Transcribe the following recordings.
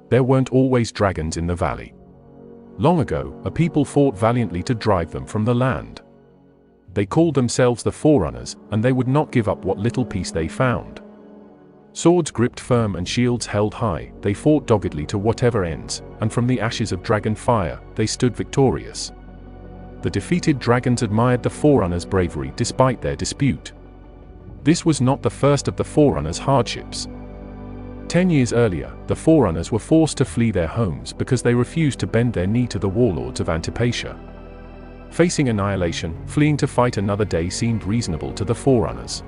There weren't always dragons in the valley. Long ago, a people fought valiantly to drive them from the land. They called themselves the Forerunners, and they would not give up what little peace they found. Swords gripped firm and shields held high, they fought doggedly to whatever ends, and from the ashes of dragon fire, they stood victorious. The defeated dragons admired the Forerunners' bravery despite their dispute. This was not the first of the Forerunners' hardships. 10 years earlier, the Forerunners were forced to flee their homes because they refused to bend their knee to the warlords of Antipatia. Facing annihilation, fleeing to fight another day seemed reasonable to the Forerunners.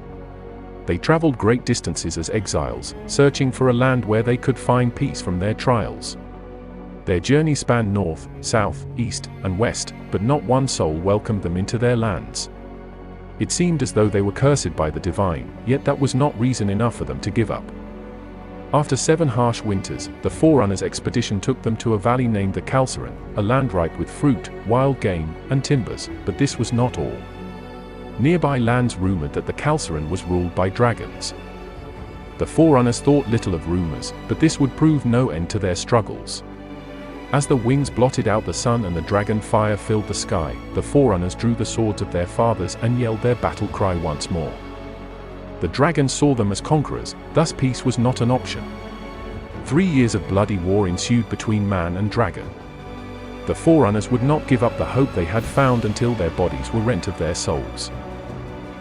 They traveled great distances as exiles, searching for a land where they could find peace from their trials. Their journey spanned north, south, east, and west, but not one soul welcomed them into their lands. It seemed as though they were cursed by the divine, yet that was not reason enough for them to give up. After 7 harsh winters, the Forerunners' expedition took them to a valley named the CHALCIREN, a land ripe with fruit, wild game, and timbers, but this was not all. Nearby lands rumored that the CHALCIREN was ruled by dragons. The Forerunners thought little of rumors, but this would prove no end to their struggles. As the wings blotted out the sun and the dragon fire filled the sky, the Forerunners drew the swords of their fathers and yelled their battle cry once more. The dragons saw them as conquerors, thus peace was not an option. 3 years of bloody war ensued between man and dragon. The Forerunners would not give up the hope they had found until their bodies were rent of their souls.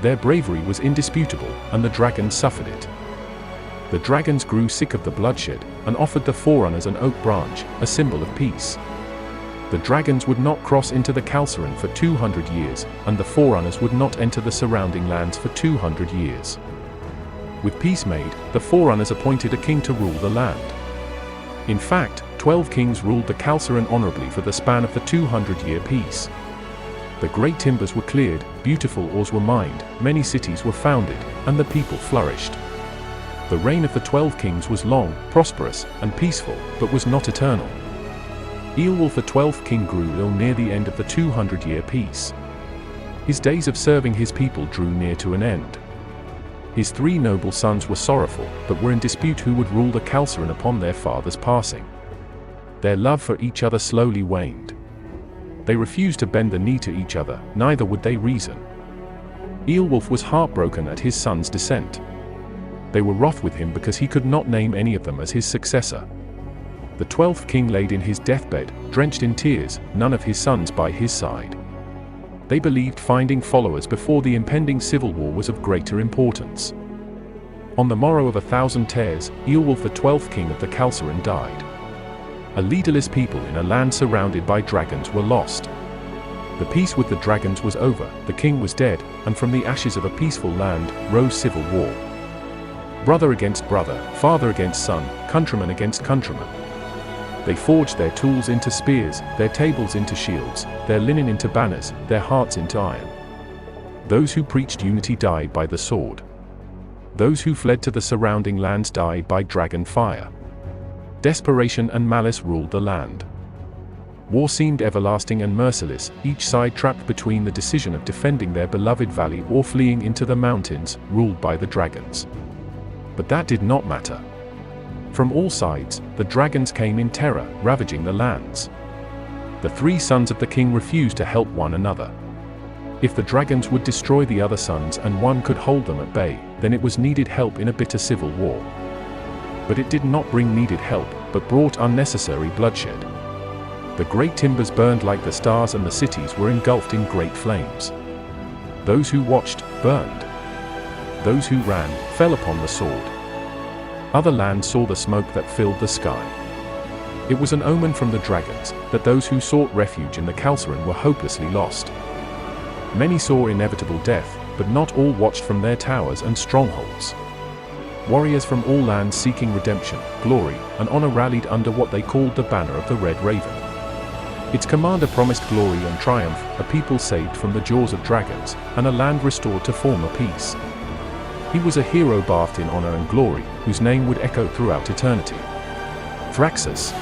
Their bravery was indisputable, and the dragons suffered it. The dragons grew sick of the bloodshed, and offered the Forerunners an oak branch, a symbol of peace. The dragons would not cross into the CHALCIREN for 200 years, and the Forerunners would not enter the surrounding lands for 200 years. With peace made, the Forerunners appointed a king to rule the land. In fact, 12 kings ruled the CHALCIREN honorably for the span of the 200-year peace. The great timbers were cleared, beautiful ores were mined, many cities were founded, and the people flourished. The reign of the 12 kings was long, prosperous, and peaceful, but was not eternal. Ealwulf, the 12th king, grew ill near the end of the 200-year peace. His days of serving his people drew near to an end. His 3 noble sons were sorrowful, but were in dispute who would rule the CHALCIREN upon their father's passing. Their love for each other slowly waned. They refused to bend the knee to each other, neither would they reason. Ealwulf was heartbroken at his son's descent. They were wroth with him because he could not name any of them as his successor. The 12th king laid in his deathbed, drenched in tears, none of his sons by his side. They believed finding followers before the impending civil war was of greater importance. On the morrow of 1,000 tears, Ealwulf, the 12th king of the CHALCIREN, died. A leaderless people in a land surrounded by dragons were lost. The peace with the dragons was over, the king was dead, and from the ashes of a peaceful land rose civil war. Brother against brother, father against son, countryman against countryman. They forged their tools into spears, their tables into shields, their linen into banners, their hearts into iron. Those who preached unity died by the sword. Those who fled to the surrounding lands died by dragon fire. Desperation and malice ruled the land. War seemed everlasting and merciless, each side trapped between the decision of defending their beloved valley or fleeing into the mountains, ruled by the dragons. But that did not matter. From all sides, the dragons came in terror, ravaging the lands. The 3 sons of the king refused to help one another. If the dragons would destroy the other sons and one could hold them at bay, then it was needed help in a bitter civil war. But it did not bring needed help, but brought unnecessary bloodshed. The great timbers burned like the stars and the cities were engulfed in great flames. Those who watched, burned. Those who ran, fell upon the sword. Other lands saw the smoke that filled the sky. It was an omen from the dragons, that those who sought refuge in the CHALCIREN were hopelessly lost. Many saw inevitable death, but not all watched from their towers and strongholds. Warriors from all lands seeking redemption, glory, and honor rallied under what they called the banner of the Red Raven. Its commander promised glory and triumph, a people saved from the jaws of dragons, and a land restored to former peace. He was a hero bathed in honor and glory, whose name would echo throughout eternity. Thraxus,